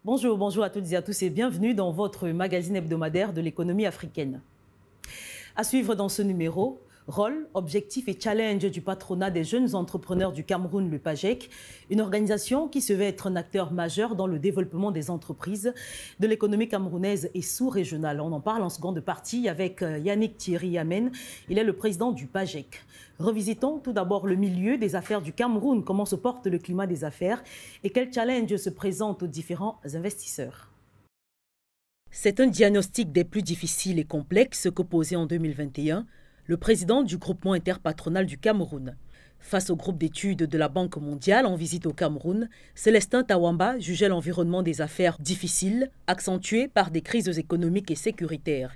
Bonjour, bonjour à toutes et à tous et bienvenue dans votre magazine hebdomadaire de l'économie africaine. À suivre dans ce numéro, rôle, objectifs et challenge du patronat des jeunes entrepreneurs du Cameroun, le PAJEC, une organisation qui se veut être un acteur majeur dans le développement des entreprises, de l'économie camerounaise et sous-régionale. On en parle en seconde partie avec Yannick Thierry Yamen, il est le président du PAJEC. Revisitons tout d'abord le milieu des affaires du Cameroun, comment se porte le climat des affaires et quels challenges se présentent aux différents investisseurs. C'est un diagnostic des plus difficiles et complexes que posait en 2021 le président du groupement interpatronal du Cameroun. Face au groupe d'études de la Banque mondiale en visite au Cameroun, Célestin Tawamba jugeait l'environnement des affaires difficile, accentué par des crises économiques et sécuritaires.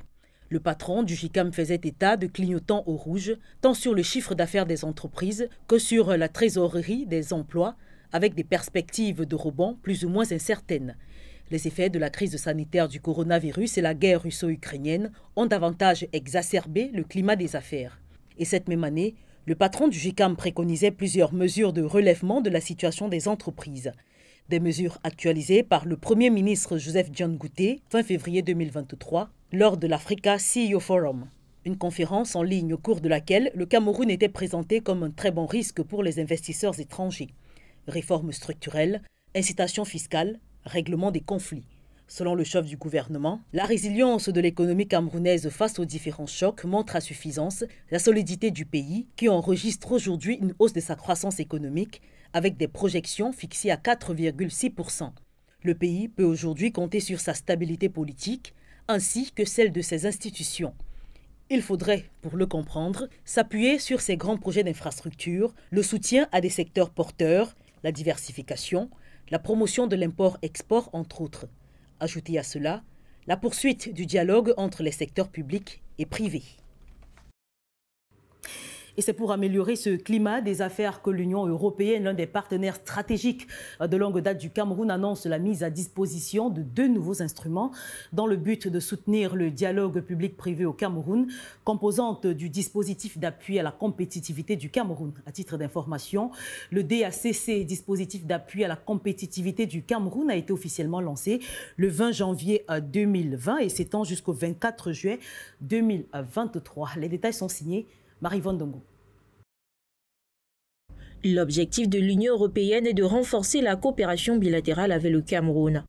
Le patron du GICAM faisait état de clignotants au rouge, tant sur le chiffre d'affaires des entreprises que sur la trésorerie des emplois, avec des perspectives de rebond plus ou moins incertaines. Les effets de la crise sanitaire du coronavirus et la guerre russo-ukrainienne ont davantage exacerbé le climat des affaires. Et cette même année, le patron du GICAM préconisait plusieurs mesures de relèvement de la situation des entreprises. Des mesures actualisées par le Premier ministre Joseph Dione Ngouté fin février 2023 lors de l'Africa CEO Forum. Une conférence en ligne au cours de laquelle le Cameroun était présenté comme un très bon risque pour les investisseurs étrangers. Réformes structurelles, incitations fiscales, règlement des conflits. Selon le chef du gouvernement, la résilience de l'économie camerounaise face aux différents chocs montre à suffisance la solidité du pays qui enregistre aujourd'hui une hausse de sa croissance économique avec des projections fixées à 4,6%. Le pays peut aujourd'hui compter sur sa stabilité politique ainsi que celle de ses institutions. Il faudrait, pour le comprendre, s'appuyer sur ces grands projets d'infrastructure, le soutien à des secteurs porteurs, la diversification, la promotion de l'import-export, entre autres. Ajoutez à cela la poursuite du dialogue entre les secteurs publics et privés. Et c'est pour améliorer ce climat des affaires que l'Union européenne, l'un des partenaires stratégiques de longue date du Cameroun, annonce la mise à disposition de 2 nouveaux instruments dans le but de soutenir le dialogue public-privé au Cameroun, composante du dispositif d'appui à la compétitivité du Cameroun. À titre d'information, le DACC, dispositif d'appui à la compétitivité du Cameroun, a été officiellement lancé le 20 janvier 2020 et s'étend jusqu'au 24 juillet 2023. Les détails sont signés Marie-Yvonne Dongo. L'objectif de l'Union européenne est de renforcer la coopération bilatérale avec le Cameroun.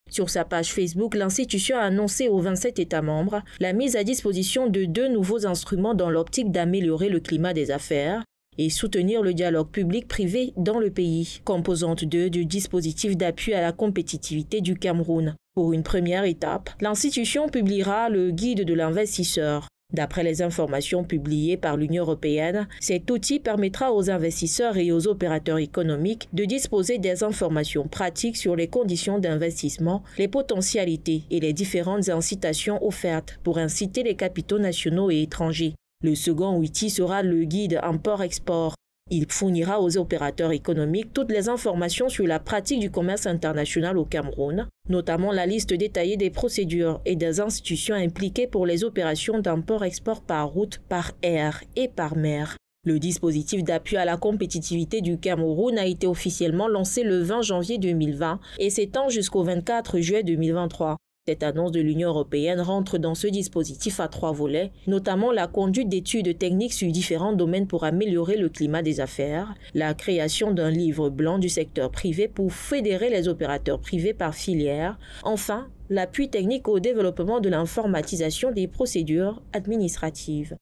Sur sa page Facebook, l'institution a annoncé aux 27 États membres la mise à disposition de 2 nouveaux instruments dans l'optique d'améliorer le climat des affaires et soutenir le dialogue public-privé dans le pays, composante 2 du dispositif d'appui à la compétitivité du Cameroun. Pour une première étape, l'institution publiera le guide de l'investisseur. D'après les informations publiées par l'Union européenne, cet outil permettra aux investisseurs et aux opérateurs économiques de disposer des informations pratiques sur les conditions d'investissement, les potentialités et les différentes incitations offertes pour inciter les capitaux nationaux et étrangers. Le second outil sera le guide import-export. Il fournira aux opérateurs économiques toutes les informations sur la pratique du commerce international au Cameroun, notamment la liste détaillée des procédures et des institutions impliquées pour les opérations d'import-export par route, par air et par mer. Le dispositif d'appui à la compétitivité du Cameroun a été officiellement lancé le 20 janvier 2020 et s'étend jusqu'au 24 juillet 2023. Cette annonce de l'Union européenne rentre dans ce dispositif à 3 volets, notamment la conduite d'études techniques sur différents domaines pour améliorer le climat des affaires, la création d'un livre blanc du secteur privé pour fédérer les opérateurs privés par filière, enfin, l'appui technique au développement de l'informatisation des procédures administratives.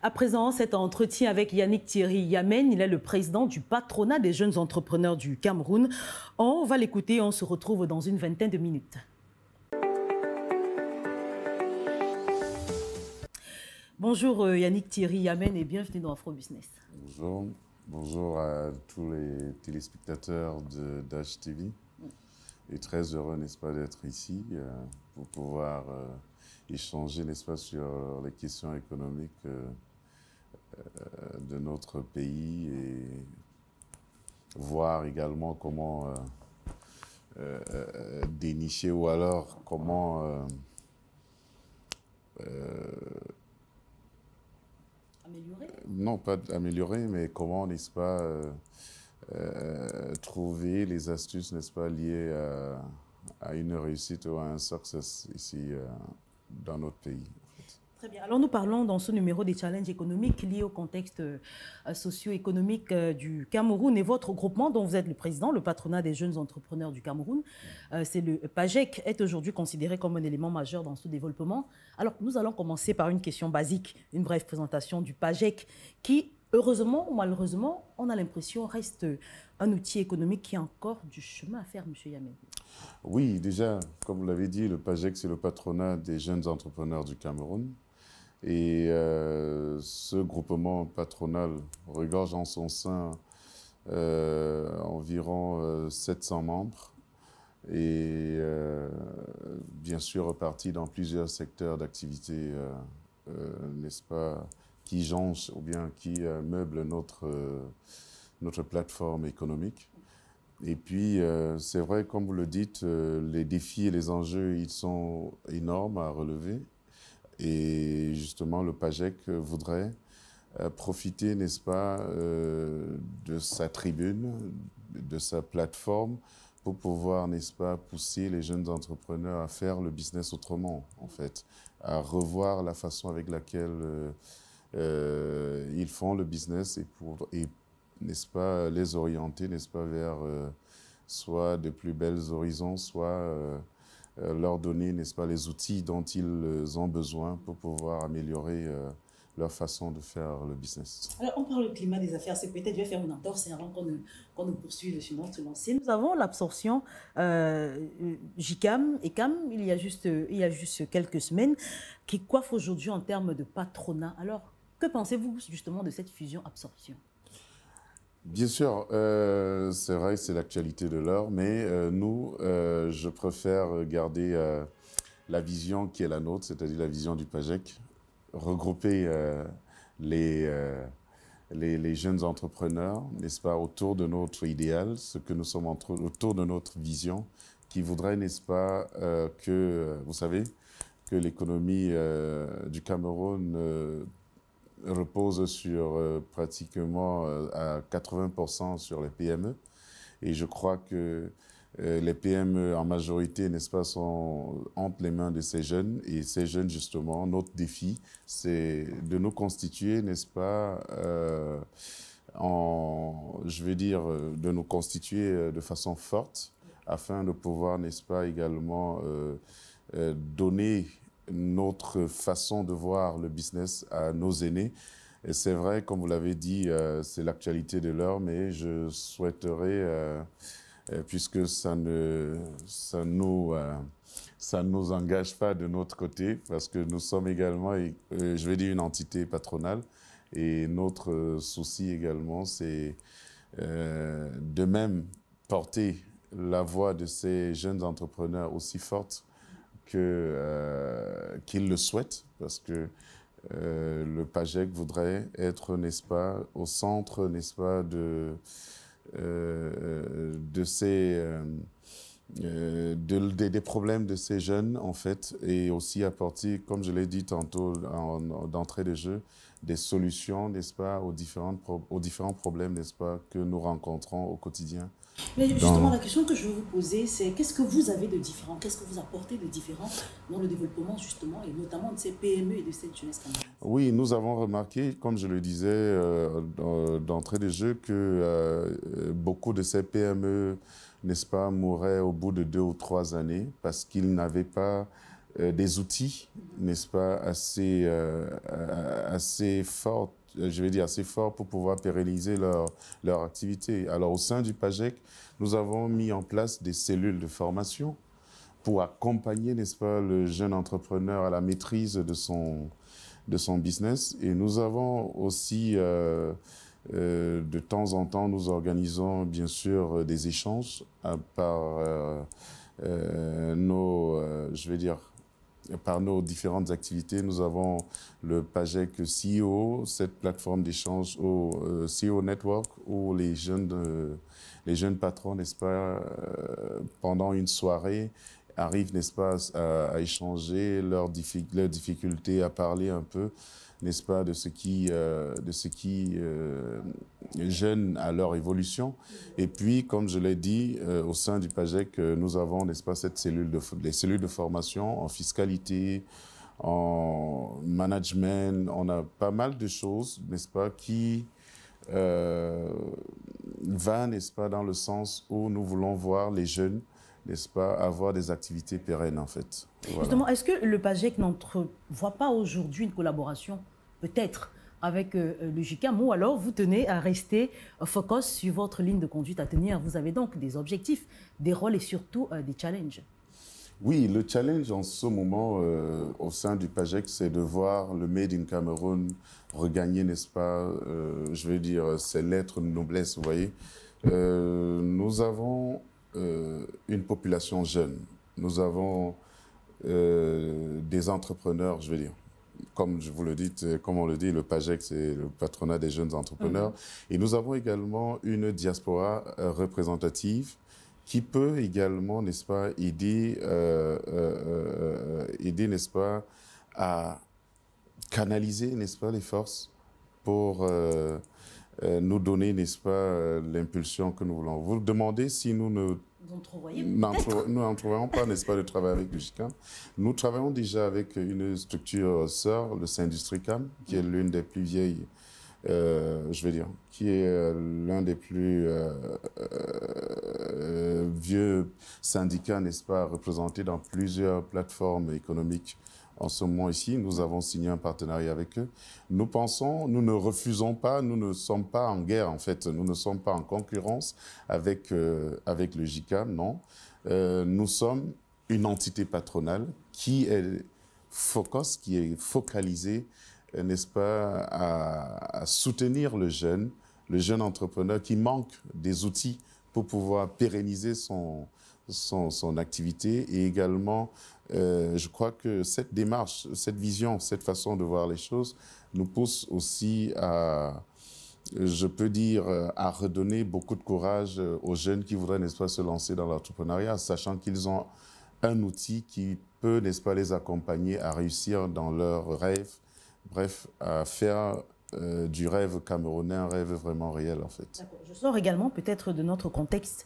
À présent, cet entretien avec Yannick Thierry Yamen, il est le président du patronat des jeunes entrepreneurs du Cameroun. On va l'écouter, on se retrouve dans une vingtaine de minutes. Bonjour Yannick Thierry Yamen et bienvenue dans Afro Business. Bonjour, bonjour à tous les téléspectateurs de d'HTV. Et très heureux, n'est-ce pas, d'être ici pour pouvoir échanger, n'est-ce pas, sur les questions économiques de notre pays et voir également comment dénicher ou alors comment améliorer? Non, pas améliorer, mais comment, n'est-ce pas, trouver les astuces, n'est-ce pas, liées à une réussite ou à un succès ici dans notre pays. Très bien. Alors nous parlons dans ce numéro des challenges économiques liés au contexte socio-économique du Cameroun et votre groupement dont vous êtes le président, le patronat des jeunes entrepreneurs du Cameroun, c'est le PAJEC, est aujourd'hui considéré comme un élément majeur dans ce développement. Alors nous allons commencer par une question basique, une brève présentation du PAJEC qui, heureusement ou malheureusement, on a l'impression reste un outil économique qui a encore du chemin à faire, M. Yamé. Oui, déjà, comme vous l'avez dit, le PAJEC, c'est le patronat des jeunes entrepreneurs du Cameroun. Et ce groupement patronal regorge en son sein environ 700 membres et bien sûr répartis dans plusieurs secteurs d'activité, n'est-ce pas, qui jonchent ou bien qui meublent notre plateforme économique. Et puis, c'est vrai, comme vous le dites, les défis et les enjeux, ils sont énormes à relever. Et justement, le PAJEC voudrait profiter, n'est-ce pas, de sa tribune, de sa plateforme, pour pouvoir, n'est-ce pas, pousser les jeunes entrepreneurs à faire le business autrement, en fait, à revoir la façon avec laquelle ils font le business et n'est-ce pas, les orienter, n'est-ce pas, vers soit de plus belles horizons, soit leur donner, n'est-ce pas, les outils dont ils ont besoin pour pouvoir améliorer leur façon de faire le business. Alors, on parle du climat des affaires, c'est peut-être, je vais faire une entorse avant qu'on ne poursuive sur notre lancée. Nous avons l'absorption JICAM et CAM, il y a juste quelques semaines, qui coiffe aujourd'hui en termes de patronat. Alors, que pensez-vous justement de cette fusion-absorption? Bien sûr, c'est vrai que c'est l'actualité de l'heure, mais nous, je préfère garder la vision qui est la nôtre, c'est-à-dire la vision du PAJEC, regrouper les jeunes entrepreneurs, n'est-ce pas, autour de notre idéal, ce que nous sommes autour de notre vision, qui voudrait, n'est-ce pas, que, vous savez, que l'économie du Cameroun repose sur pratiquement à 80% sur les PME. Et je crois que les PME en majorité, n'est-ce pas, sont entre les mains de ces jeunes. Et ces jeunes, justement, notre défi, c'est de nous constituer, n'est-ce pas, je veux dire, de nous constituer de façon forte afin de pouvoir, n'est-ce pas, également donner notre façon de voir le business à nos aînés. Et c'est vrai, comme vous l'avez dit, c'est l'actualité de l'heure, mais je souhaiterais, puisque ça ne nous engage pas de notre côté, parce que nous sommes également, je vais dire, une entité patronale, et notre souci également, c'est de même porter la voix de ces jeunes entrepreneurs aussi forte qu'ils le souhaitent, parce que le PAJEC voudrait être, n'est-ce pas, au centre, n'est-ce pas, des problèmes de ces jeunes, en fait, et aussi apporter, comme je l'ai dit tantôt d'entrée de jeu, des solutions, n'est-ce pas, aux différents problèmes, n'est-ce pas, que nous rencontrons au quotidien. Mais justement, la question que je veux vous poser, c'est qu'est-ce que vous avez de différent, qu'est-ce que vous apportez de différent dans le développement, justement, et notamment de ces PME et de cette jeunesse camerounaise? Oui, nous avons remarqué, comme je le disais d'entrée de jeu, que beaucoup de ces PME, n'est-ce pas, mouraient au bout de 2 ou 3 années parce qu'ils n'avaient pas des outils, n'est-ce pas, assez forts, je vais dire assez forts pour pouvoir pérenniser leur activité. Alors au sein du PAJEC, nous avons mis en place des cellules de formation pour accompagner, n'est-ce pas, le jeune entrepreneur à la maîtrise de son business. Et nous avons aussi, de temps en temps, nous organisons bien sûr des échanges par par nos différentes activités. Nous avons le PAJEC CEO, cette plateforme d'échange au CEO Network, où les jeunes patrons, n'est-ce pas, pendant une soirée, arrivent, n'est-ce pas, à échanger leurs difficultés, à parler un peu n'est-ce pas, de ce qui gêne à leur évolution. Et puis, comme je l'ai dit, au sein du PAGEC, nous avons, n'est-ce pas, les cellules de formation en fiscalité, en management. On a pas mal de choses, n'est-ce pas, qui va, n'est-ce pas, dans le sens où nous voulons voir les jeunes, n'est-ce pas, avoir des activités pérennes, en fait. Voilà. Justement, est-ce que le PAGEC n'entrevoit pas aujourd'hui une collaboration, peut-être, avec le JICAM, ou alors vous tenez à rester focus sur votre ligne de conduite à tenir? Vous avez donc des objectifs, des rôles et surtout des challenges. Oui, le challenge en ce moment au sein du PAGEC, c'est de voir le Made in Cameroun regagner, n'est-ce pas, je veux dire, ses lettres de noblesse, vous voyez. Nous avons une population jeune, nous avons des entrepreneurs, je veux dire. Comme vous le dites, comme on le dit, le PAGEC, c'est le patronat des jeunes entrepreneurs. Et nous avons également une diaspora représentative qui peut également, n'est-ce pas, aider, n'est-ce pas, à canaliser, n'est-ce pas, les forces pour nous donner, n'est-ce pas, l'impulsion que nous voulons. Vous demandez si nous n'entrevoyons pas, n'est-ce pas, de travailler avec le JICAM. Nous travaillons déjà avec une structure sœur, le Syndustricam, qui est l'une des plus vieilles, je veux dire, qui est l'un des plus vieux syndicats, n'est-ce pas, représentés dans plusieurs plateformes économiques. En ce moment ici, nous avons signé un partenariat avec eux. Nous pensons, nous ne refusons pas, nous ne sommes pas en guerre en fait, nous ne sommes pas en concurrence avec le JICAM, non. Nous sommes une entité patronale qui est focalisée, n'est-ce pas, à soutenir le jeune entrepreneur qui manque des outils pour pouvoir pérenniser son activité. Et également, je crois que cette démarche, cette vision, cette façon de voir les choses nous pousse aussi à, je peux dire, à redonner beaucoup de courage aux jeunes qui voudraient, n'est-ce pas, se lancer dans l'entrepreneuriat, sachant qu'ils ont un outil qui peut, n'est-ce pas, les accompagner à réussir dans leurs rêves, bref, à faire du rêve camerounais un rêve vraiment réel, en fait. Je sors également peut-être de notre contexte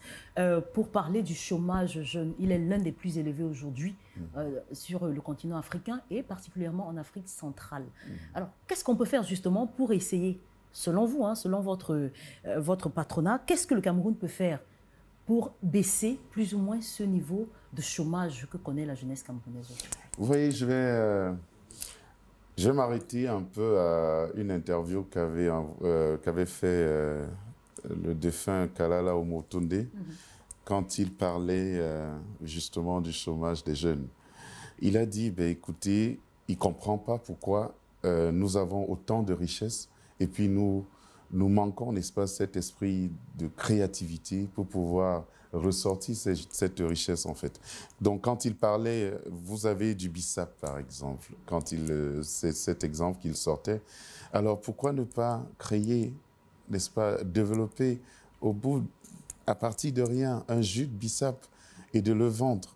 pour parler du chômage jeune. Il est l'un des plus élevés aujourd'hui sur le continent africain et particulièrement en Afrique centrale. Alors, qu'est-ce qu'on peut faire justement pour essayer, selon vous, hein, selon votre patronat, qu'est-ce que le Cameroun peut faire pour baisser plus ou moins ce niveau de chômage que connaît la jeunesse camerounaise aujourd'hui? Vous voyez, je vais m'arrêter un peu à une interview qu'avait fait le défunt Kalala Omotunde quand il parlait justement du chômage des jeunes. Il a dit, ben, écoutez, il ne comprend pas pourquoi nous avons autant de richesses et puis nous manquons, n'est-ce pas, cet esprit de créativité pour pouvoir ressortir cette richesse, en fait. Donc, quand il parlait, vous avez du BISAP, par exemple, c'est cet exemple qu'il sortait. Alors, pourquoi ne pas créer, n'est-ce pas, développer à partir de rien, un jus de BISAP et de le vendre?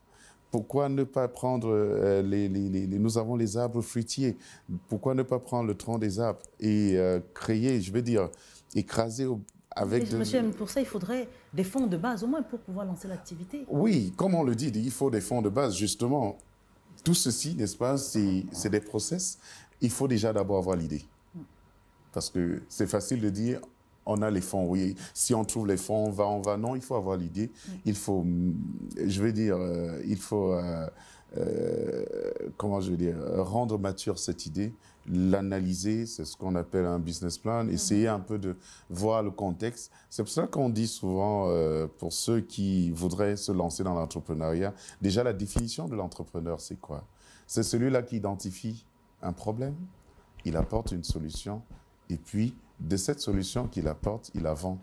Pourquoi ne pas prendre, nous avons les arbres fruitiers, pourquoi ne pas prendre le tronc des arbres et créer, je veux dire, écraser avec... Monsieur, pour ça, il faudrait des fonds de base, au moins, pour pouvoir lancer l'activité. Oui, comme on le dit, il faut des fonds de base, justement. Tout ceci, n'est-ce pas, c'est des process. Il faut déjà d'abord avoir l'idée. Parce que c'est facile de dire... On a les fonds, oui. Si on trouve les fonds, on va. Non, il faut avoir l'idée. Il faut, je veux dire, il faut, comment je veux dire, rendre mature cette idée, l'analyser, c'est ce qu'on appelle un business plan, essayer un peu de voir le contexte. C'est pour ça qu'on dit souvent, pour ceux qui voudraient se lancer dans l'entrepreneuriat, déjà la définition de l'entrepreneur, c'est quoi? C'est celui-là qui identifie un problème, il apporte une solution, et puis, de cette solution qu'il apporte, il la vend.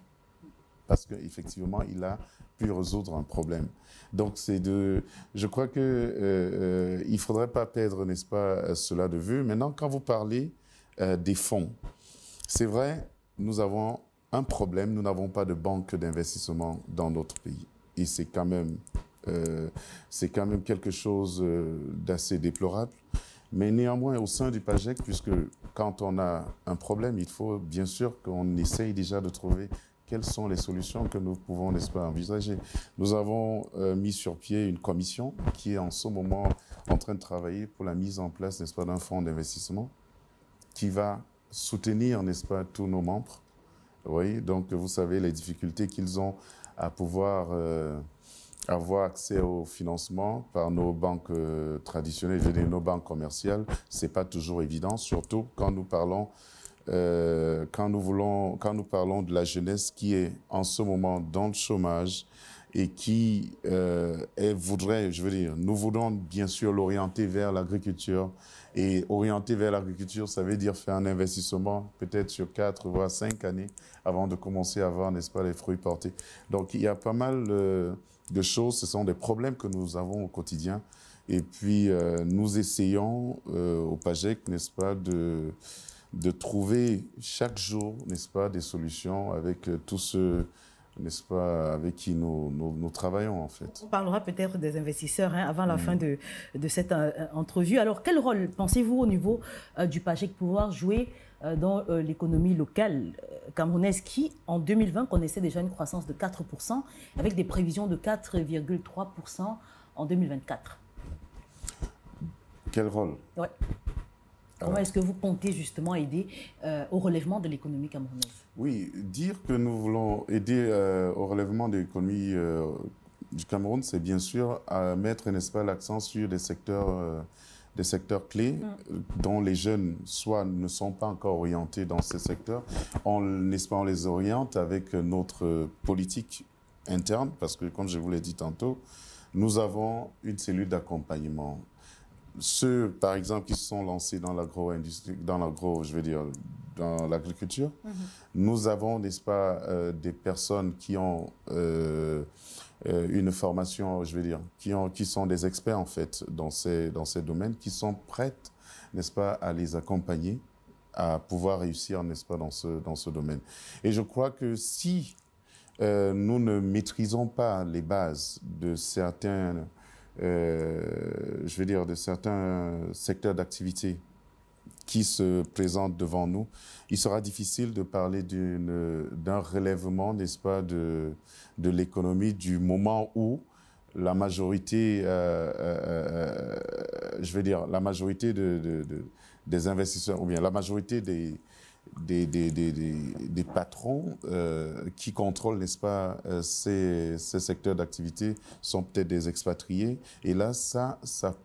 Parce qu'effectivement, il a pu résoudre un problème. Donc, je crois qu'il ne faudrait pas perdre, n'est-ce pas, cela de vue. Maintenant, quand vous parlez des fonds, c'est vrai, nous avons un problème, nous n'avons pas de banque d'investissement dans notre pays. Et c'est quand même quelque chose d'assez déplorable. Mais néanmoins, au sein du PAGEC, puisque quand on a un problème, il faut bien sûr qu'on essaye déjà de trouver quelles sont les solutions que nous pouvons, n'est-ce pas, envisager. Nous avons mis sur pied une commission qui est en ce moment en train de travailler pour la mise en place, n'est-ce pas, d'un fonds d'investissement qui va soutenir, n'est-ce pas, tous nos membres. Oui, donc vous savez les difficultés qu'ils ont à pouvoir avoir accès au financement par nos banques traditionnelles, je veux dire nos banques commerciales. C'est pas toujours évident, surtout quand nous parlons quand nous parlons de la jeunesse qui est en ce moment dans le chômage et qui voudrait, je veux dire, nous voulons bien sûr l'orienter vers l'agriculture. Et orienter vers l'agriculture, ça veut dire faire un investissement peut-être sur 4 voire 5 années avant de commencer à voir, n'est-ce pas, les fruits portés. Donc il y a pas mal de choses, ce sont des problèmes que nous avons au quotidien. Et puis nous essayons au PAGEC, n'est-ce pas, de trouver chaque jour, n'est-ce pas, des solutions avec tous ceux, n'est-ce pas, avec qui nous travaillons en fait. On parlera peut-être des investisseurs avant la fin de cette entrevue. Alors, quel rôle pensez-vous au niveau du PAGEC pouvoir jouer dans l'économie locale camerounaise qui, en 2020, connaissait déjà une croissance de 4% avec des prévisions de 4,3% en 2024? Quel rôle? Ouais. Comment est-ce que vous comptez justement aider au relèvement de l'économie camerounaise? Oui, dire que nous voulons aider au relèvement de l'économie du Cameroun, c'est bien sûr à mettre, n'est-ce pas, l'accent sur des secteurs clés dont les jeunes soit ne sont pas encore orientés dans ces secteurs. N'est-ce pas, on les oriente avec notre politique interne, parce que comme je vous l'ai dit tantôt, nous avons une cellule d'accompagnement. Ceux, par exemple, qui se sont lancés dans l'agro-industrie, je veux dire, dans l'agriculture, nous avons, n'est-ce pas, des personnes qui ont une formation, je veux dire, qui sont des experts, en fait, dans ces domaines, qui sont prêtes, n'est-ce pas, à les accompagner, à pouvoir réussir, n'est-ce pas, dans ce domaine. Et je crois que si nous ne maîtrisons pas les bases de certains je veux dire, de certains secteurs d'activité qui se présentent devant nous, il sera difficile de parler d'un relèvement, n'est-ce pas, de l'économie du moment où la majorité, je veux dire, la majorité des investisseurs, ou bien la majorité des patrons qui contrôlent, n'est-ce pas, ces secteurs d'activité sont peut-être des expatriés. Et là, ça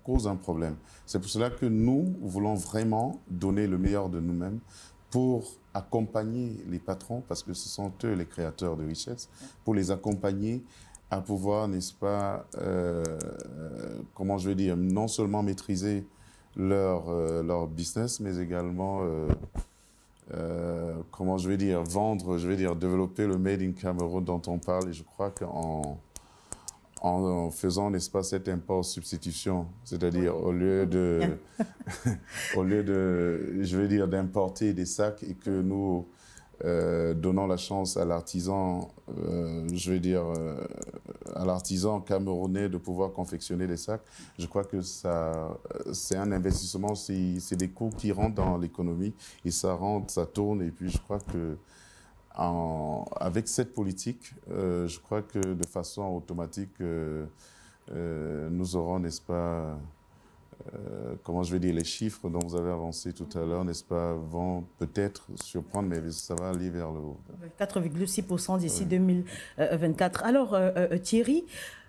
cause un problème. C'est pour cela que nous voulons vraiment donner le meilleur de nous-mêmes pour accompagner les patrons, parce que ce sont eux les créateurs de richesse, pour les accompagner à pouvoir, n'est-ce pas, comment je veux dire, non seulement maîtriser leur business, mais également comment je vais dire, vendre, je vais dire, développer le Made in Cameroun dont on parle. Et je crois qu'en faisant, n'est-ce pas, cette import-substitution, c'est-à-dire au lieu de, je vais dire, d'importer des sacs et que nous donnons la chance à l'artisan, je vais dire, à l'artisan camerounais de pouvoir confectionner des sacs, je crois que c'est un investissement, c'est des coûts qui rentrent dans l'économie et ça tourne. Et puis je crois que avec cette politique, je crois que de façon automatique, nous aurons, n'est-ce pas, comment je vais dire, les chiffres dont vous avez avancé tout à l'heure, n'est-ce pas, vont peut-être surprendre, mais ça va aller vers le haut. 4,6% d'ici 2024. Alors, Thierry,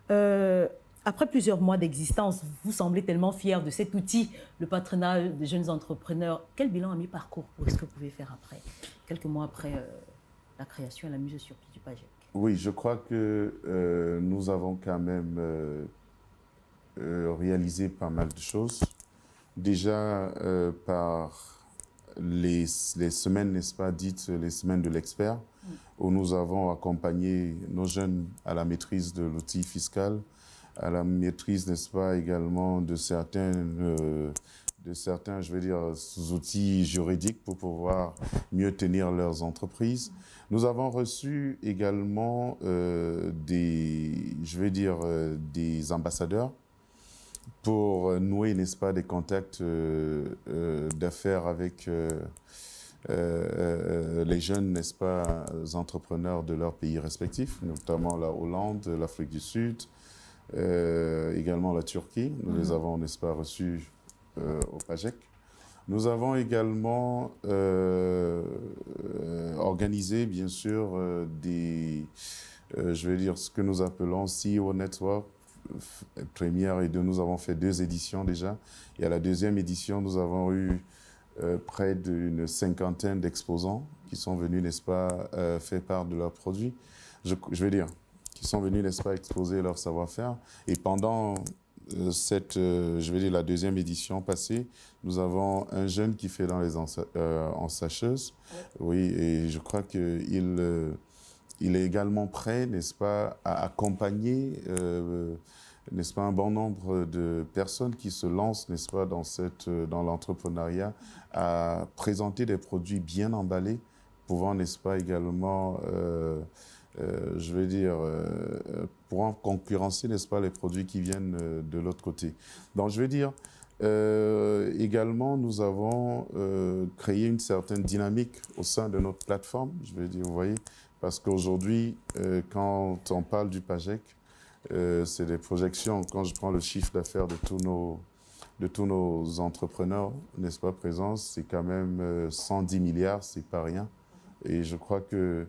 après plusieurs mois d'existence, vous semblez tellement fier de cet outil, le patronat des jeunes entrepreneurs. Quel bilan à mi-parcours est-ce que vous pouvez faire après, quelques mois après la création et la mise sur pied du PAGEC? Oui, je crois que nous avons quand même réalisé pas mal de choses. Déjà par les semaines, n'est-ce pas, dites les semaines de l'expert, où nous avons accompagné nos jeunes à la maîtrise de l'outil fiscal, à la maîtrise, n'est-ce pas, également de certains, je veux dire, outils juridiques pour pouvoir mieux tenir leurs entreprises. Nous avons reçu également des ambassadeurs pour nouer, n'est-ce pas, des contacts d'affaires avec les jeunes, n'est-ce pas, entrepreneurs de leurs pays respectifs, notamment la Hollande, l'Afrique du Sud, également la Turquie. Nous les avons, n'est-ce pas, reçus au PAJEC. Nous avons également organisé, bien sûr, je vais dire, ce que nous appelons CEO Network, première et deux. Nous avons fait 2 éditions déjà. Et à la 2e édition, nous avons eu près d'une 50aine d'exposants qui sont venus, n'est-ce pas, faire part de leurs produits. Je vais dire, qui sont venus, n'est-ce pas, exposer leur savoir-faire. Et pendant je vais dire, la 2e édition passée, nous avons un jeune qui fait dans les ensacheuses. Oui, et je crois qu'il il est également prêt, n'est-ce pas, à accompagner, n'est-ce pas, un bon nombre de personnes qui se lancent, n'est-ce pas, dans l'entrepreneuriat, à présenter des produits bien emballés, pouvant, n'est-ce pas, également, je vais dire, pour concurrencer, n'est-ce pas, les produits qui viennent de l'autre côté. Donc, je vais dire, également, nous avons créé une certaine dynamique au sein de notre plateforme, je vais dire, vous voyez, parce qu'aujourd'hui, quand on parle du PAJEC, c'est des projections. Quand je prends le chiffre d'affaires de tous nos entrepreneurs, n'est-ce pas, présents, c'est quand même 110 milliards, c'est pas rien. Et je crois que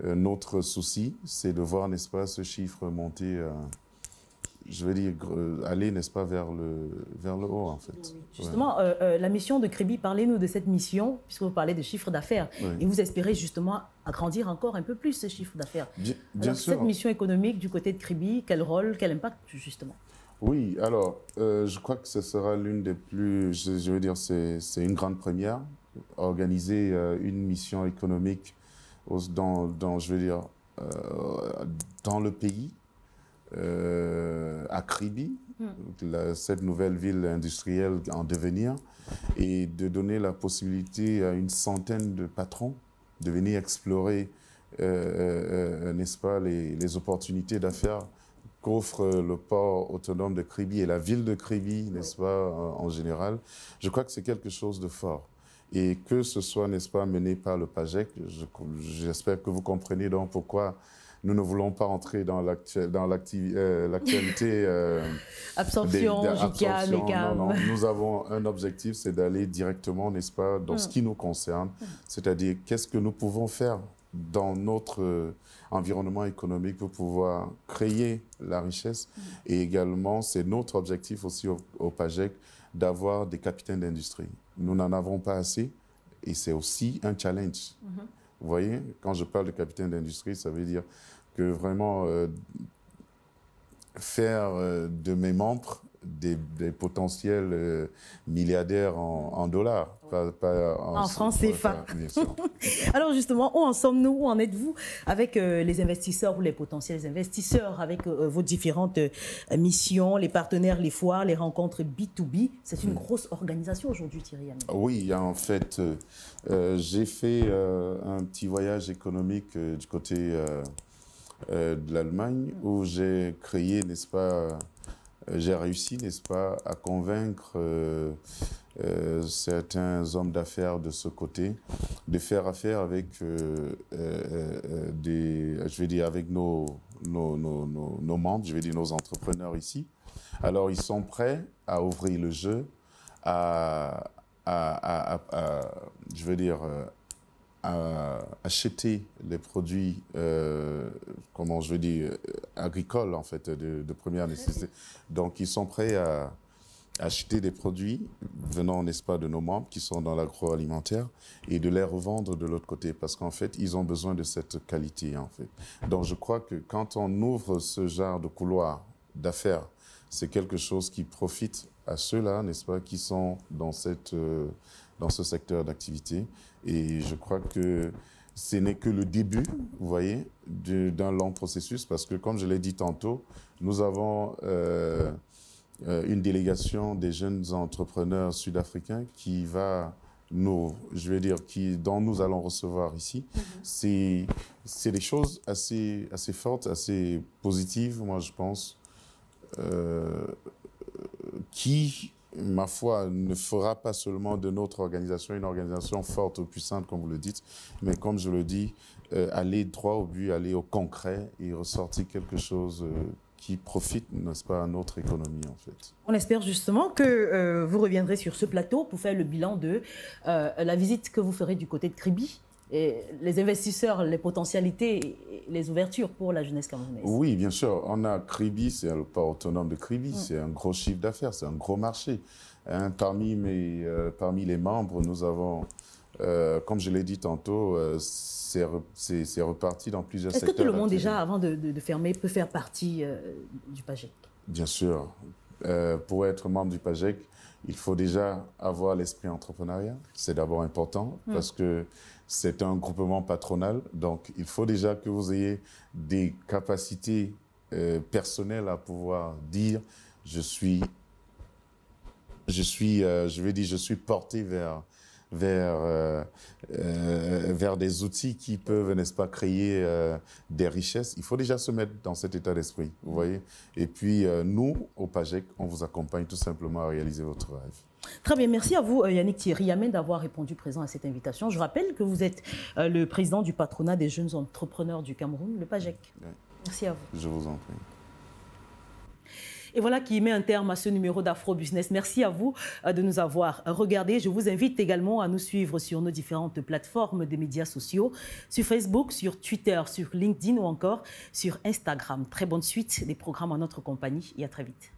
notre souci, c'est de voir, n'est-ce pas, ce chiffre monter, je veux dire, aller, n'est-ce pas, vers le haut, en fait. Oui. Justement, la mission de Kribi, parlez-nous de cette mission, puisque vous parlez de chiffre d'affaires. Oui. Et vous espérez justement agrandir encore un peu plus ce chiffre d'affaires. Bien sûr. Cette mission économique du côté de Kribi, quel rôle, quel impact, justement? Oui, alors, je crois que ce sera l'une des plus, je veux dire, c'est une grande première, organiser une mission économique je veux dire, dans le pays, à Kribi, cette nouvelle ville industrielle en devenir, et de donner la possibilité à une centaine de patrons de venir explorer, n'est-ce pas, les opportunités d'affaires qu'offre le port autonome de Kribi et la ville de Kribi, n'est-ce pas, en général. Je crois que c'est quelque chose de fort. Et que ce soit, n'est-ce pas, mené par le PAJEC, j'espère que vous comprenez donc pourquoi nous ne voulons pas entrer dans l'actualité. Absorption, JICA, MECAM. Non, nous avons un objectif, c'est d'aller directement, n'est-ce pas, dans ce qui nous concerne, c'est-à-dire qu'est-ce que nous pouvons faire dans notre environnement économique pour pouvoir créer la richesse. Et également, c'est notre objectif aussi au PAJEC d'avoir des capitaines d'industrie. Nous n'en avons pas assez et c'est aussi un challenge. Vous voyez, quand je parle de capitaine d'industrie, ça veut dire que vraiment faire de mes membres des potentiels milliardaires en dollars, pas en francs CFA. Bien sûr. Alors justement, où en sommes-nous, où en êtes-vous avec les investisseurs ou les potentiels investisseurs, avec vos différentes missions, les partenaires, les foires, les rencontres B2B? C'est une grosse organisation aujourd'hui, Thierry. Oui, en fait, j'ai fait un petit voyage économique du côté de l'Allemagne où j'ai créé, n'est-ce pas, j'ai réussi, n'est-ce pas, à convaincre certains hommes d'affaires de ce côté de faire affaire avec je vais dire, avec nos membres, je vais dire nos entrepreneurs ici. Alors, ils sont prêts à ouvrir le jeu, je veux dire, à acheter les produits, comment je veux dire, agricoles, en fait, de première nécessité. Donc, ils sont prêts à acheter des produits venant, n'est-ce pas, de nos membres qui sont dans l'agroalimentaire et de les revendre de l'autre côté parce qu'en fait, ils ont besoin de cette qualité, en fait. Donc, je crois que quand on ouvre ce genre de couloir d'affaires, c'est quelque chose qui profite à ceux-là, n'est-ce pas, qui sont dans ce secteur d'activité. Et je crois que ce n'est que le début, vous voyez, d'un long processus parce que, comme je l'ai dit tantôt, nous avons une délégation des jeunes entrepreneurs sud-africains qui va dont nous allons recevoir ici. C'est des choses assez fortes, assez positives, moi je pense, qui, ma foi, ne fera pas seulement de notre organisation une organisation forte ou puissante, comme vous le dites, mais comme je le dis, aller droit au but, aller au concret et ressortir quelque chose qui profite, n'est-ce pas, à notre économie, en fait. On espère justement que vous reviendrez sur ce plateau pour faire le bilan de la visite que vous ferez du côté de Kribi, et les investisseurs, les potentialités, les ouvertures pour la jeunesse camerounaise. Oui, bien sûr. On a Kribi, c'est le port autonome de Kribi, c'est un gros chiffre d'affaires, c'est un gros marché. Hein, parmi les membres, nous avons, comme je l'ai dit tantôt, c'est reparti dans plusieurs secteurs. Est-ce que tout le monde déjà, avant de fermer, peut faire partie du PAJEC? Bien sûr. Pour être membre du PAJEC, il faut déjà avoir l'esprit entrepreneurial. C'est d'abord important parce que c'est un groupement patronal. Donc, il faut déjà que vous ayez des capacités personnelles à pouvoir dire je suis porté vers des outils qui peuvent, n'est-ce pas, créer des richesses. Il faut déjà se mettre dans cet état d'esprit, vous voyez. Et puis, nous, au PAJEC, on vous accompagne tout simplement à réaliser votre rêve. Très bien, merci à vous Yannick Thierry Yamen d'avoir répondu présent à cette invitation. Je rappelle que vous êtes le président du patronat des jeunes entrepreneurs du Cameroun, le PAJEC. Oui. Merci à vous. Je vous en prie. Et voilà qui met un terme à ce numéro d'Afro Business. Merci à vous de nous avoir regardés. Je vous invite également à nous suivre sur nos différentes plateformes de médias sociaux, sur Facebook, sur Twitter, sur LinkedIn ou encore sur Instagram. Très bonne suite des programmes en notre compagnie et à très vite.